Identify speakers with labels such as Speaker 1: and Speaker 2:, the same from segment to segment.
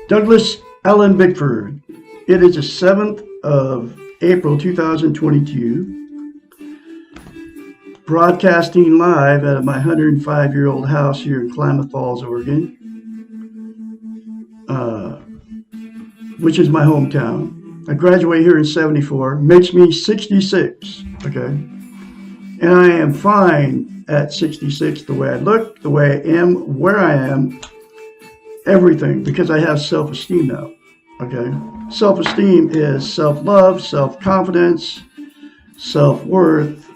Speaker 1: Douglas Allen Bickford. It is the 7th of April 2022, broadcasting live out of my 105-year-old house here in Klamath Falls, Oregon, which is my hometown. I graduated here in 74, makes me 66, okay? And I am fine at 66, the way I look, the way I am, where I am, everything, because I have self-esteem now, okay? Self-esteem is self-love, self-confidence, self-worth.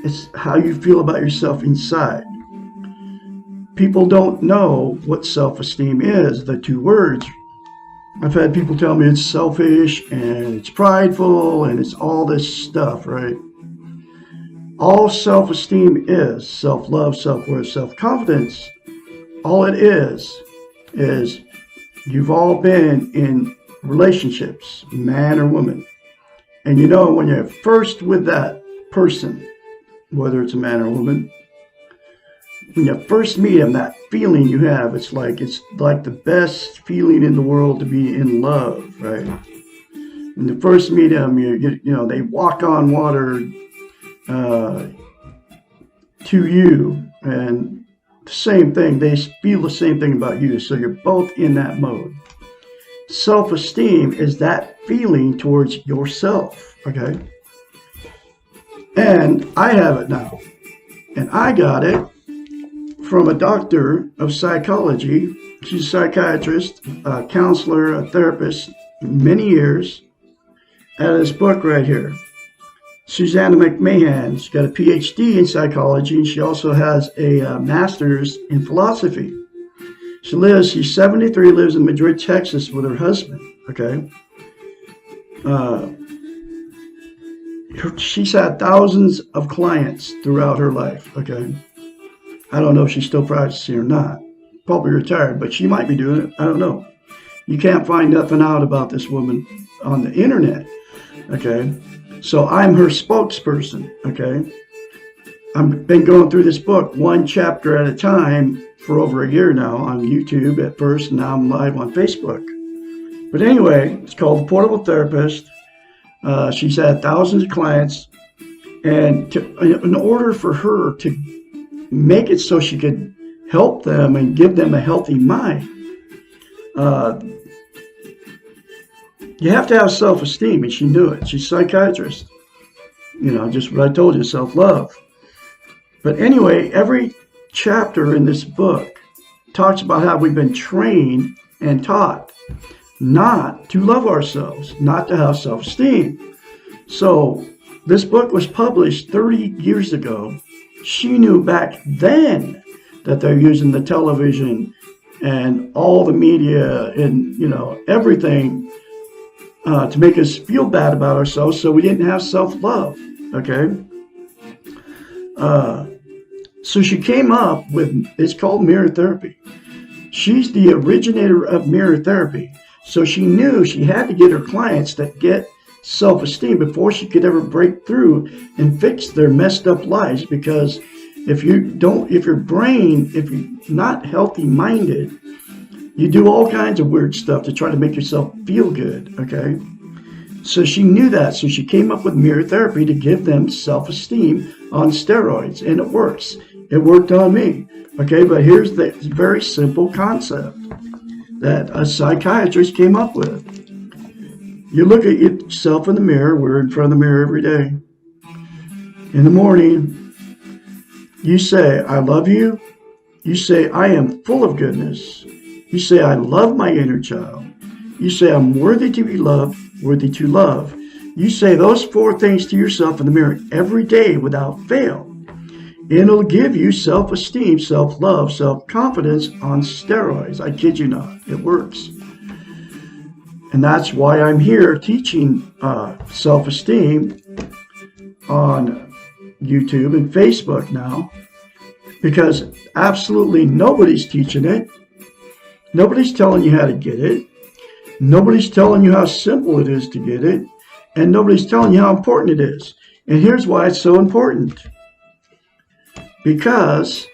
Speaker 1: It's how you feel about yourself inside. People don't know what self-esteem is, the two words. I've had people tell me it's selfish and it's prideful and it's all this stuff, right? All self-esteem is self-love, self-worth, self-confidence. All it is you've all been in relationships, man or woman. And you know, when you're first with that person, whether it's a man or a woman, when you first meet them, that feeling you have, it's like the best feeling in the world to be in love, right? When you first meet them, you know, they walk on water to you, and the same thing, they feel the same thing about you, so you're both in that mode. Self-esteem is that feeling towards yourself, okay? And I have it now, and I got it from a doctor of psychology. She's a psychiatrist, a counselor, a therapist, many years, out of this book right here. Susanna McMahon. She's got a PhD in psychology, and she also has a master's in philosophy. She's 73, lives in Madrid, Texas with her husband, okay? She's had thousands of clients throughout her life, okay? I don't know if she's still practicing or not. Probably retired, but she might be doing it. I don't know. You can't find nothing out about this woman on the internet, okay? So I'm her spokesperson, okay? I've been going through this book one chapter at a time for over a year now on YouTube at first, and now I'm live on Facebook. But anyway, it's called The Portable Therapist. She's had thousands of clients, and in order for her to make it so she could help them and give them a healthy mind, you have to have self-esteem, and she knew it. She's a psychiatrist. You know, just what I told you, self-love. But anyway, every chapter in this book talks about how we've been trained and taught not to love ourselves, not to have self-esteem. So this book was published 30 years ago. She knew back then that they're using the television and all the media and, you know, everything to make us feel bad about ourselves, so we didn't have self-love, okay? So she came up with, it's called mirror therapy. She's the originator of mirror therapy. So she knew she had to get her clients to get self-esteem before she could ever break through and fix their messed up lives. Because if you're not healthy minded, you do all kinds of weird stuff to try to make yourself feel good, okay? So she knew that, so she came up with mirror therapy to give them self-esteem on steroids, and it works. It worked on me, okay? But here's the very simple concept that a psychiatrist came up with. You look at yourself in the mirror. We're in front of the mirror every day. In the morning, you say, I love you. You say, I am full of goodness. You say, I love my inner child. You say, I'm worthy to be loved, worthy to love. You say those four things to yourself in the mirror every day without fail. And it'll give you self-esteem, self-love, self-confidence on steroids. I kid you not. It works. And that's why I'm here teaching self-esteem on YouTube and Facebook now, because absolutely nobody's teaching it. Nobody's telling you how to get it. Nobody's telling you how simple it is to get it. And nobody's telling you how important it is. And here's why it's so important. Because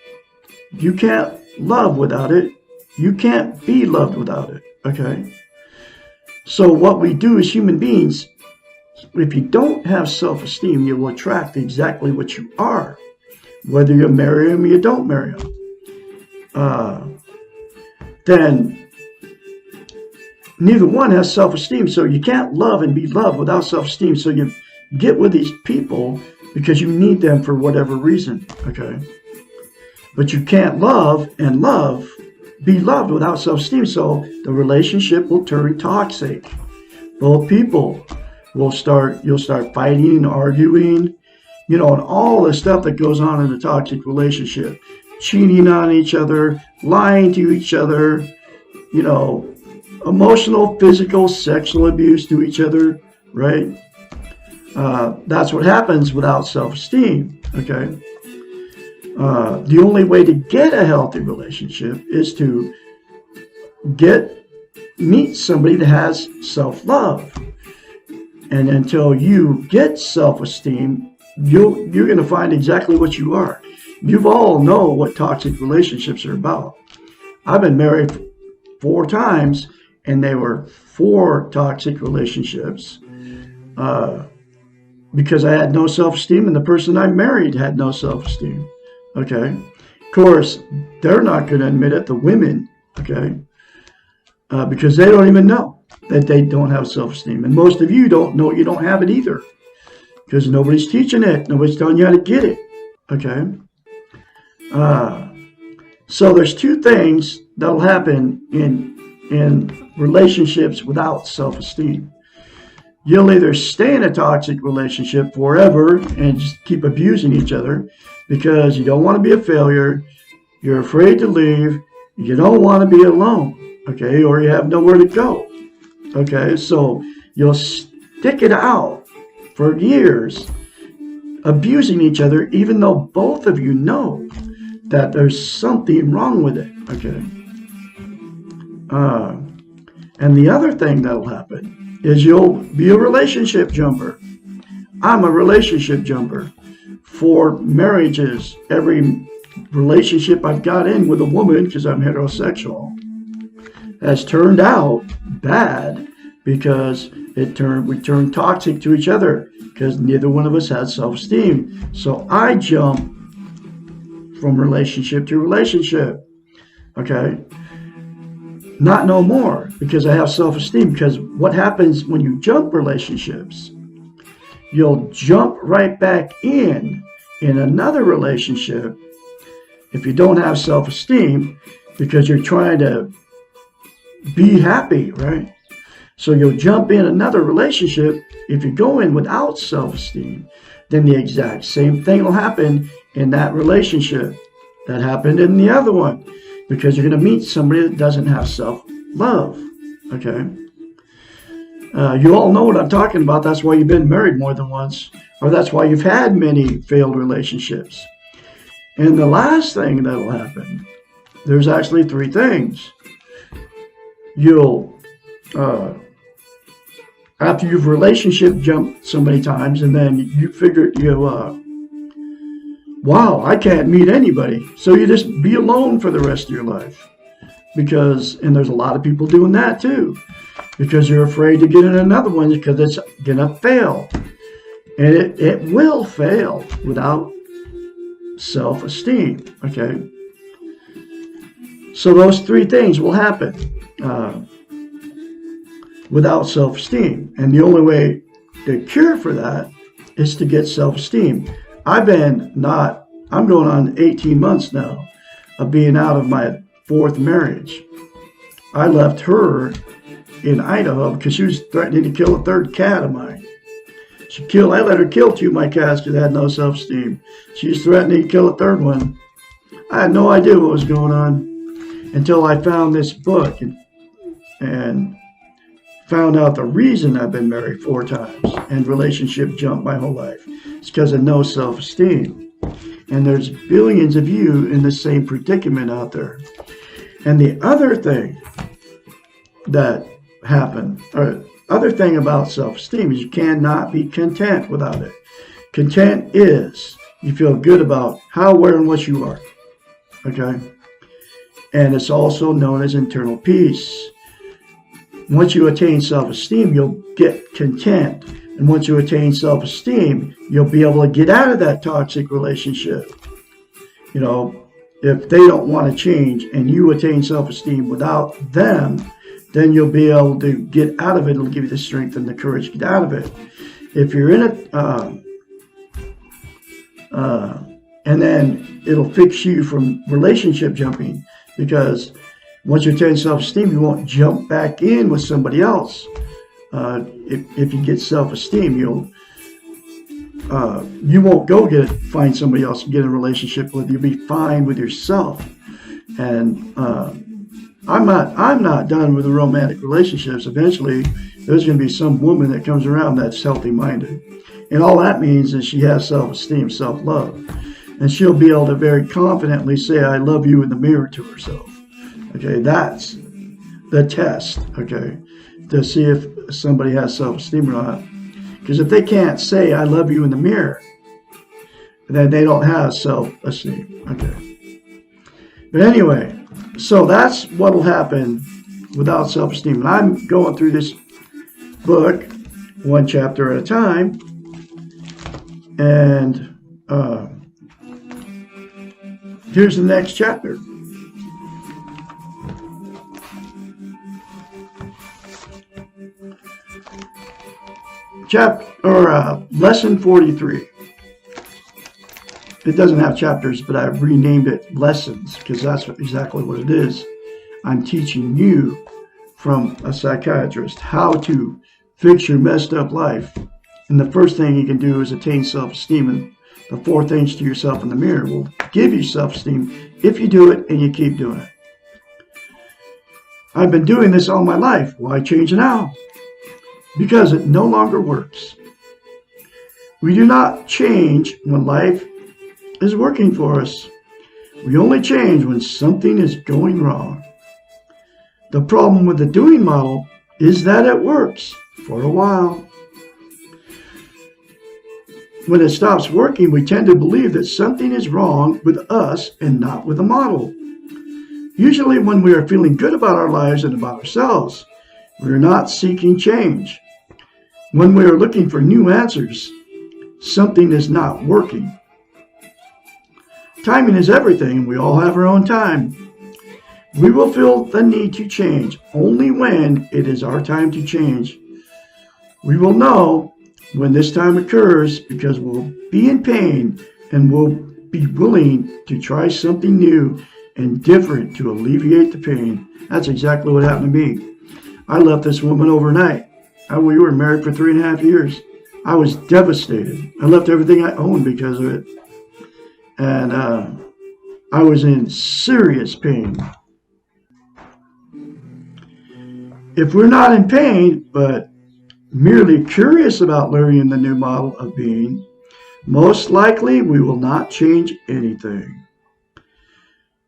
Speaker 1: you can't love without it. You can't be loved without it. Okay? So what we do as human beings, if you don't have self-esteem, you will attract exactly what you are. Whether you marry them or you don't marry them. Then neither one has self-esteem. So you can't love and be loved without self-esteem. So you get with these people because you need them for whatever reason. Okay? But you can't love and be loved without self-esteem. So the relationship will turn toxic. Both people you'll start fighting and arguing, and all the stuff that goes on in a toxic relationship. Cheating on each other, lying to each other, emotional, physical, sexual abuse to each other, right? That's what happens without self-esteem, okay? The only way to get a healthy relationship is to meet somebody that has self-love. And until you get self-esteem, you're going to find exactly what you are. You all know what toxic relationships are about. I've been married 4 times, and they were 4 toxic relationships because I had no self-esteem, and the person I married had no self-esteem. Okay? Of course, they're not going to admit it, the women, okay? Because they don't even know that they don't have self-esteem. And most of you don't know you don't have it either, because nobody's teaching it. Nobody's telling you how to get it. Okay? So there's 2 things that'll happen in relationships without self-esteem. You'll either stay in a toxic relationship forever and just keep abusing each other because you don't want to be a failure, you're afraid to leave, you don't want to be alone, okay, or you have nowhere to go. Okay, so you'll stick it out for years, abusing each other, even though both of you know that there's something wrong with it. Okay. And the other thing that'll happen is you'll be a relationship jumper. I'm a relationship jumper. For marriages, every relationship I've got in with a woman, because I'm heterosexual, has turned out bad because we turned toxic to each other because neither one of us had self-esteem. So I jump from relationship to relationship. Okay? Not no more because I have self-esteem. Because what happens when you jump relationships, you'll jump right back in another relationship if you don't have self-esteem because you're trying to be happy, right? So you'll jump in another relationship. If you go in without self-esteem, then the exact same thing will happen in that relationship that happened in the other one, because you're going to meet somebody that doesn't have self-love. Okay? You all know what I'm talking about. That's why you've been married more than once, or that's why you've had many failed relationships. And the last thing that'll happen, there's actually 3 things. You'll, after you've relationship jumped so many times, and then you figure, wow, I can't meet anybody. So you just be alone for the rest of your life. And there's a lot of people doing that too, because you're afraid to get in another one because it's going to fail. And it will fail without self-esteem, okay? So those 3 things will happen without self-esteem. And the only way to cure for that is to get self-esteem. I'm going on 18 months now of being out of my 4th marriage. I left her in Idaho because she was threatening to kill a 3rd cat of mine. I let her kill 2 of my cats because I had no self-esteem. She was threatening to kill a 3rd one. I had no idea what was going on until I found this book and found out the reason I've been married 4 times and relationship jumped my whole life. It's because of no self-esteem. And there's billions of you in the same predicament out there. And the other thing that happened, or other thing about self-esteem, is you cannot be content without it. Content is you feel good about how, where, and what you are. Okay? And it's also known as internal peace. Once you attain self-esteem, you'll get content. And once you attain self-esteem, you'll be able to get out of that toxic relationship. You know, if they don't want to change and you attain self-esteem without them, then you'll be able to get out of it. It'll give you the strength and the courage to get out of it. If you're in it, and then it'll fix you from relationship jumping, because once you attain self-esteem, you won't jump back in with somebody else. If you get self-esteem, you won't go find somebody else and get in a relationship with. You'll be fine with yourself. And I'm not done with the romantic relationships. Eventually, there's going to be some woman that comes around that's healthy-minded. And all that means is she has self-esteem, self-love. And she'll be able to very confidently say, I love you in the mirror to herself. Okay, that's the test, okay, to see if somebody has self-esteem or not. Because if they can't say, I love you in the mirror, then they don't have self-esteem, okay. But anyway, so that's what will happen without self-esteem. And I'm going through this book 1 chapter at a time. And here's the next chapter. Lesson 43. It doesn't have chapters, but I've renamed it lessons because that's exactly what it is. I'm teaching you from a psychiatrist how to fix your messed up life. And the first thing you can do is attain self-esteem. And the 4 things to yourself in the mirror will give you self-esteem if you do it and you keep doing it. I've been doing this all my life. Why change now? Because it no longer works. We do not change when life is working for us. We only change when something is going wrong. The problem with the doing model is that it works for a while. When it stops working, we tend to believe that something is wrong with us and not with the model. Usually when we are feeling good about our lives and about ourselves, we are not seeking change. When we are looking for new answers, something is not working. Timing is everything, and we all have our own time. We will feel the need to change only when it is our time to change. We will know when this time occurs because we'll be in pain and we'll be willing to try something new and different to alleviate the pain. That's exactly what happened to me. I left this woman overnight. We were married for 3.5 years. I was devastated. I left everything I owned because of it. And I was in serious pain. If we're not in pain, but merely curious about learning the new model of being, most likely we will not change anything.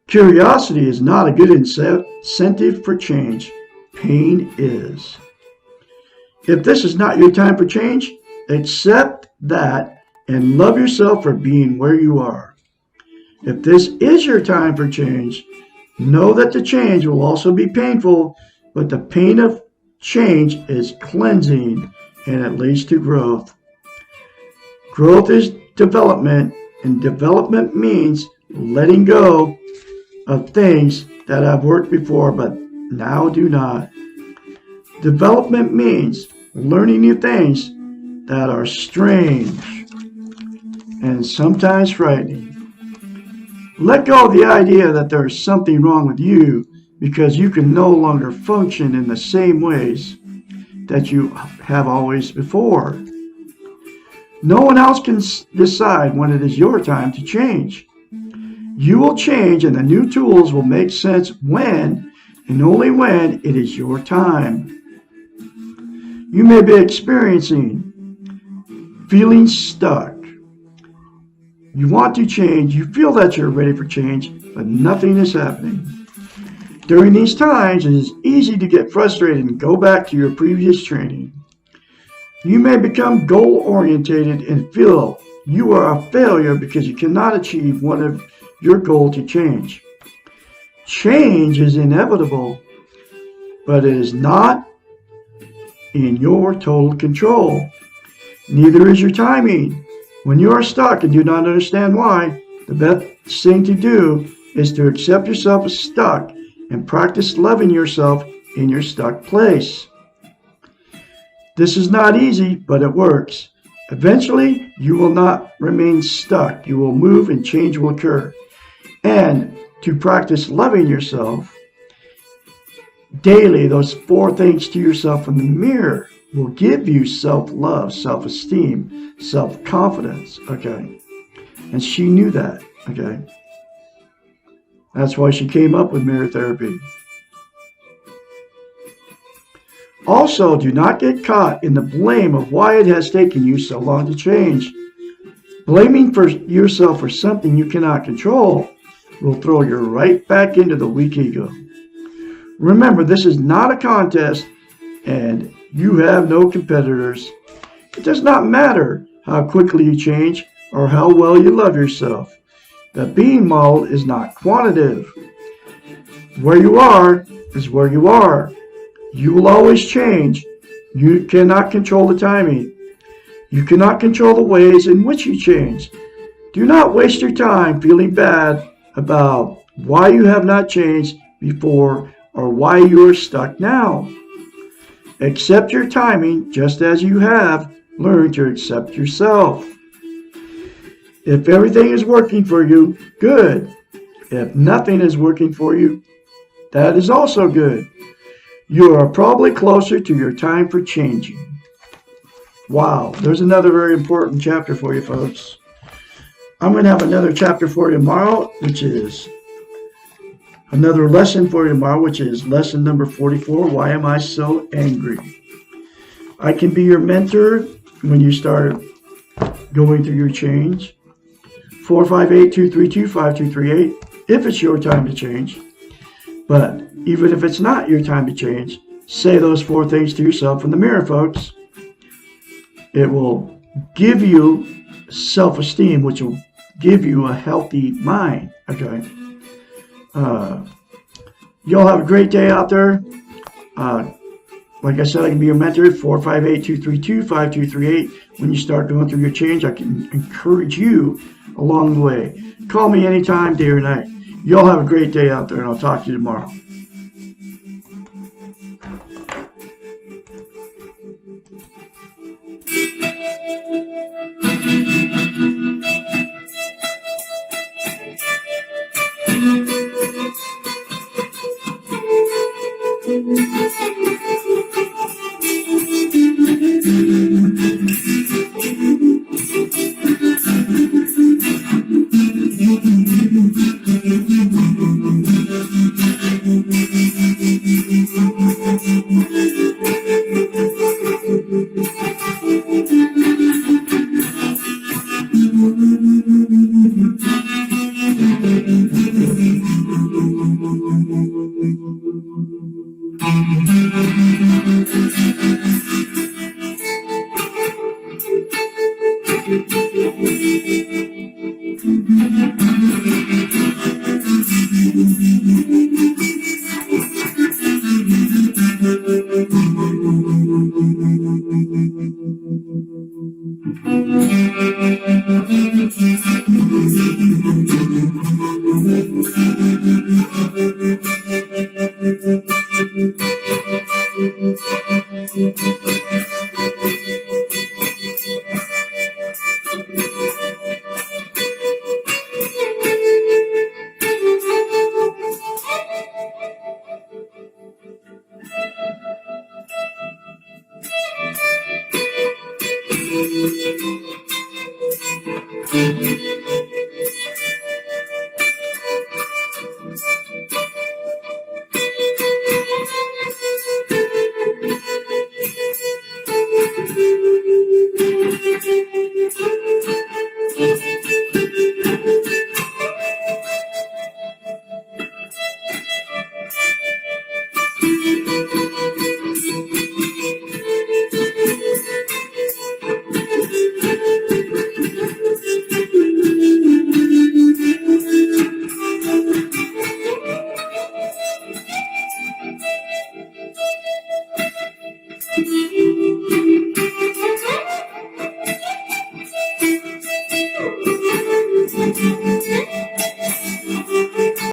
Speaker 1: Curiosity is not a good incentive for change. Pain is. If this is not your time for change, accept that and love yourself for being where you are. If this is your time for change, know that the change will also be painful, but the pain of change is cleansing and it leads to growth. Growth is development, and development means letting go of things that have worked before but now do not. Development means learning new things that are strange and sometimes frightening. Let go of the idea that there is something wrong with you because you can no longer function in the same ways that you have always before. No one else can decide when it is your time to change. You will change, and the new tools will make sense when and only when it is your time. You may be experiencing feeling stuck. You want to change, you feel that you're ready for change, but nothing is happening. During these times, it is easy to get frustrated and go back to your previous training. You may become goal oriented and feel you are a failure because you cannot achieve one of your goal to change. Change is inevitable, but it is not in your total control. Neither is your timing. When you are stuck and do not understand why, the best thing to do is to accept yourself as stuck and practice loving yourself in your stuck place. This is not easy, but it works. Eventually, you will not remain stuck. You will move and change will occur. And to practice loving yourself daily, those 4 things to yourself in the mirror will give you self-love, self-esteem, self-confidence, okay? And she knew that, okay? That's why she came up with mirror therapy. Also, do not get caught in the blame of why it has taken you so long to change. Blaming for yourself for something you cannot control will throw you right back into the weak ego. Remember, this is not a contest and you have no competitors. It does not matter how quickly you change or how well you love yourself. The being model is not quantitative. Where you are is where you are. You will always change. You cannot control the timing. You cannot control the ways in which you change. Do not waste your time feeling bad about why you have not changed before or why you are stuck now. Accept your timing just as you have learned to accept yourself. If everything is working for you, good. If nothing is working for you, that is also good. You are probably closer to your time for changing. Wow, there's another very important chapter for you folks. I'm going to have another chapter for you tomorrow, which is another lesson for you tomorrow, which is lesson number 44, Why Am I So Angry? I can be your mentor when you start going through your change. 458-232-5238 if it's your time to change. But even if it's not your time to change, say those 4 things to yourself in the mirror, folks. It will give you self-esteem, which will give you a healthy mind. Okay. Y'all have a great day out there. Like I said, I can be your mentor. 458-232-5238. When you start going through your change, I can encourage you along the way. Call me anytime, day or night. Y'all have a great day out there, and I'll talk to you tomorrow.